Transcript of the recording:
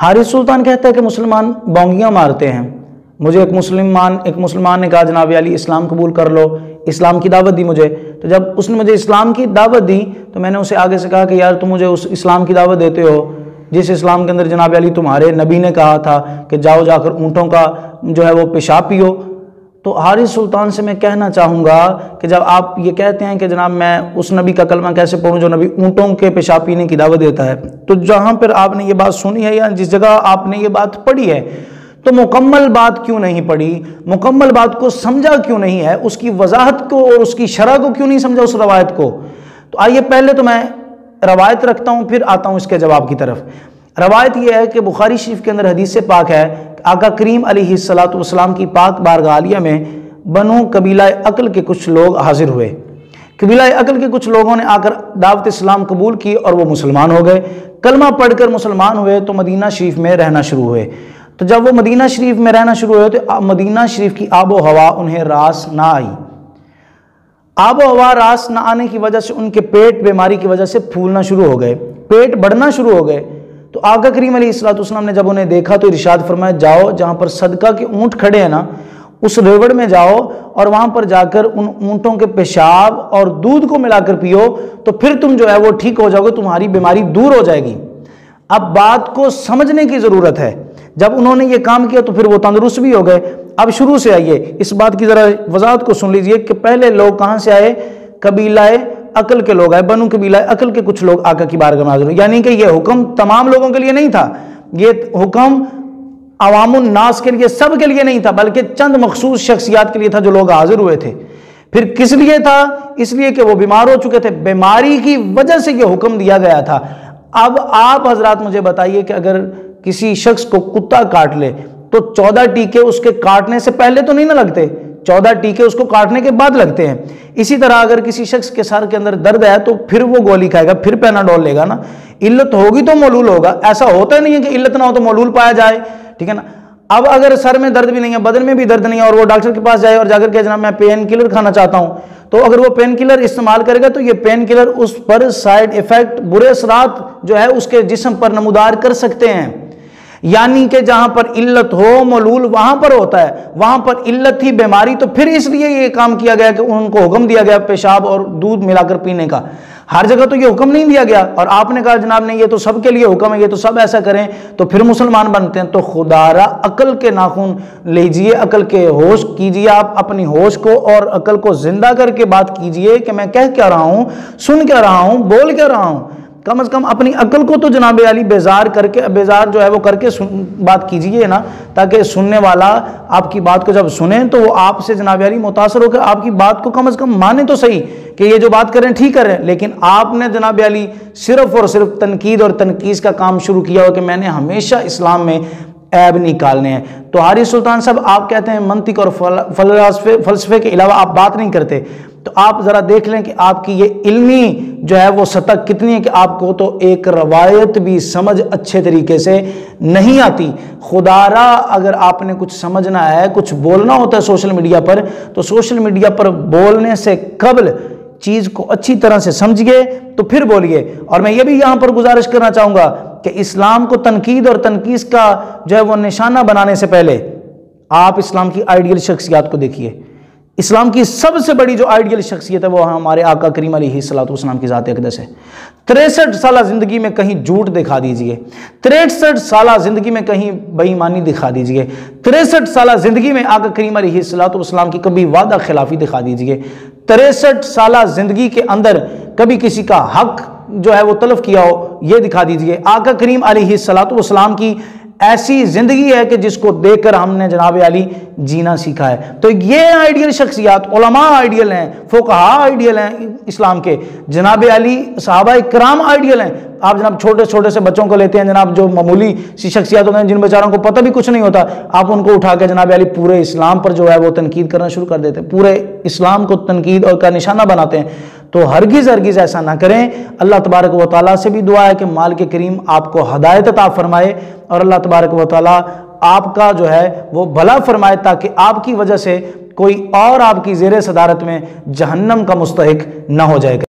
حارث سلطان کہتا ہے کہ مسلمان بونگیاں مارتے ہیں. مجھے ایک مسلمان نے کہا جناب علی اسلام قبول کر لو، اسلام کی دعوت دی مجھے. تو جب اس نے مجھے اسلام کی دعوت دی تو میں نے اسے آگے سے کہا کہ یار تم مجھے اس اسلام کی دعوت دیتے ہو جس اسلام کے اندر جناب علی تمہارے نبی نے کہا تھا کہ جاؤ جا کر اونٹوں کا جو ہے وہ پیشاب پیو. تو حارث سلطان سے میں کہنا چاہوں گا کہ جب آپ یہ کہتے ہیں کہ جناب میں اس نبی کا کلمہ کیسے پڑھوں جو نبی اونٹوں کے پیشاب پینے کی دعوت دیتا ہے، تو جہاں پر آپ نے یہ بات سنی ہے یا جس جگہ آپ نے یہ بات پڑھی ہے تو مکمل بات کیوں نہیں پڑھی، مکمل بات کو سمجھا کیوں نہیں ہے، اس کی وضاحت کو اور اس کی شرح کو کیوں نہیں سمجھا اس روایت کو. تو آئیے پہلے تو میں روایت رکھتا ہوں پھر آتا ہوں اس کے جواب کی طرف. روایت یہ ہے کہ بخاری شریف کے اندر حدیث پاک ہے کہ آقا کریم علیہ السلام کی پاک بارگاہ عالیہ میں بنو قبیلہ عقل کے کچھ لوگ حاضر ہوئے. قبیلہ عقل کے کچھ لوگوں نے آ کر دعوت اسلام قبول کی اور وہ مسلمان ہو گئے. کلمہ پڑھ کر مسلمان ہوئے تو مدینہ شریف میں رہنا شروع ہوئے. تو جب وہ مدینہ شریف میں رہنا شروع ہوئے تو مدینہ شریف کی آب و ہوا انہیں راس نہ آئی. آب و ہوا راس نہ آنے کی وجہ سے ان کے پیٹ بیماری کی وجہ سے پھولنا شروع ہو گئے، پیٹ بڑھنا شروع ہو گئے. تو آقا کریم علیہ السلام نے جب انہیں دیکھا تو ارشاد فرمایا جاؤ جہاں پر صدقہ کے اونٹ کھڑے ہیں نا اس ریوڑ میں جاؤ اور وہاں پر جا کر ان اونٹوں کے پیشاب اور دودھ کو ملا کر پیو تو پھر تم جو ہے وہ ٹھیک ہو جاؤ گے، تمہاری بیماری دور ہو جائے گی. اب بات کو سمجھنے کی ضرورت ہے. جب انہوں نے یہ کام کیا تو پھر وہ تندرست بھی ہو گئے. اب شروع سے آئیے اس بات کی ذرا وضاحت کو سن لیجئے کہ پہلے لوگ کہاں سے آئے، قبیلہ عقل کے لوگ آئے، بنو قبیلہ عقل کے کچھ لوگ آقا کی بارگاہ میں حاضر ہوئے. یعنی کہ یہ حکم تمام لوگوں کے لیے نہیں تھا، یہ حکم عوام الناس کے لیے سب کے لیے نہیں تھا بلکہ چند مخصوص شخصیات کے لیے تھا جو لوگ حاضر ہوئے تھے. پھر کس لیے تھا؟ اس لیے کہ وہ بیمار ہو چکے تھے، بیماری کی وجہ سے یہ حکم دیا گیا تھا. اب آپ حضرات مجھے بتائیے کہ اگر کسی شخص کو کتا کاٹ لے تو 14 ٹیکے اس کے کاٹنے سے پہلے تو نہیں نہ لگتے، 14 ٹیکے اس کو کاٹنے کے بعد لگتے ہیں. اسی طرح اگر کسی شخص کے سر کے اندر درد ہے تو پھر وہ گولی کھائے گا، پھر پیناڈول لے گا نا. علت ہوگی تو معلول ہوگا، ایسا ہوتا نہیں ہے کہ علت نہ ہو تو معلول پایا جائے، ٹھیک ہے نا. اب اگر سر میں درد بھی نہیں ہے، بدن میں بھی درد نہیں ہے اور وہ ڈاکٹر کے پاس جائے اور جا کر کہ جناب میں پین کلر کھانا چاہتا ہوں تو اگر وہ پین کلر استعمال کرے گا تو یہ پین کلر اس پر سائیڈ ایفیکٹ برے اثرات جو ہے اس کے جسم پر نمودار کر سکتے ہیں. یعنی کہ جہاں پر علت ہو معلول وہاں پر ہوتا ہے، وہاں پر علت تھی بیماری تو پھر اس لیے یہ کام کیا گیا کہ ان کو حکم دیا گیا پیشاب اور دودھ ملا کر پینے کا. ہر جگہ تو یہ حکم نہیں دیا گیا اور آپ نے کہا جناب نہیں یہ تو سب کے لیے حکم ہے، یہ تو سب ایسا کریں تو پھر مسلمان بنتے ہیں. تو خدا را عقل کے ناخن لیجئے، عقل کے ہوش کیجئے، آپ اپنی ہوش کو اور عقل کو زندہ کر کے بات کیجئے کہ میں کہہ کیا رہا ہوں، سن کیا رہا ہوں، بول کیا رہا ہوں. کم از کم اپنی عقل کو تو جناب علی بیزار جو ہے وہ کر کے بات کیجئے نا، تاکہ سننے والا آپ کی بات کو جب سنیں تو وہ آپ سے جناب علی متاثر ہو کہ آپ کی بات کو کم از کم مانے تو صحیح کہ یہ جو بات کریں ٹھیک کریں. لیکن آپ نے جناب علی صرف اور صرف تنقید اور تنقیص کا کام شروع کیا ہو کہ میں نے ہمیشہ اسلام میں عیب نکالنے ہیں. تو حارث سلطان صاحب آپ کہتے ہیں منطق اور فلسفے کے علاوہ آپ بات نہیں کرتے، تو آپ ذرا دیکھ لیں کہ آپ کی یہ علمی جو ہے وہ سطح کتنی ہے کہ آپ کو تو ایک روایت بھی سمجھ اچھے طریقے سے نہیں آتی. خدا را اگر آپ نے کچھ سمجھنا ہے، کچھ بولنا ہوتا ہے سوشل میڈیا پر تو سوشل میڈیا پر بولنے سے قبل چیز کو اچھی طرح سے سمجھئے تو پھر بولیے. اور میں یہ بھی یہاں پر گزارش کرنا چاہوں گا کہ اسلام کو تنقید اور تنقیص کا جو ہے وہ نشانہ بنانے سے پہلے آپ اسلام کی آئیڈیل شخصیات کو دیکھیے. اسلام کی سب سے بڑی جو آئیڈیل شخصیت ہے وہ ہمارے آقا کریم علیہ السلام کی ذات اقدس ہے. 63 سالہ زندگی میں کہیں جھوٹ دکھا دیجئے، 63 سالہ زندگی میں کہیں بے ایمانی دکھا دیجئے، 63 سالہ زندگی میں آقا کریم علیہ السلام کی کبھی وعدہ خلافی دکھا دیجئے، 63 سالہ زندگی کے اندر کبھی کسی کا حق جو ہے وہ تلف کیا ہو یہ دکھا دیجئے. آقا کریم علیہ السلام کی ایسی زندگی ہے کہ جس کو دیکھ کر ہم نے جناب علی جینا سیکھا ہے. تو یہ آئیڈیل شخصیات، علماء آئیڈیل ہیں، فقہاء آئیڈیل ہیں اسلام کے، جناب علی صحابہ کرام آئیڈیل ہیں. آپ جناب چھوٹے چھوٹے سے بچوں کو لیتے ہیں جناب جو معمولی سی شخصیات ہوتے ہیں جن بیچاروں کو پتہ بھی کچھ نہیں ہوتا، آپ ان کو اٹھا کے جناب علی پورے اسلام پر جو ہے وہ تنقید کرنا شروع کر دیتے ہیں، پورے اسلام کو تنقید اور کا نشانہ بناتے ہیں. تو ہرگز ایسا نہ کریں. اللہ تبارک و تعالیٰ سے بھی دعا ہے کہ مالک کریم آپ کو ہدایت عطا فرمائے اور اللہ تبارک و تعالیٰ آپ کا جو ہے وہ بھلا فرمائے تاکہ آپ کی وجہ سے کوئی اور آپ کی زیر صدارت میں جہنم کا مستحق نہ ہو جائے گا.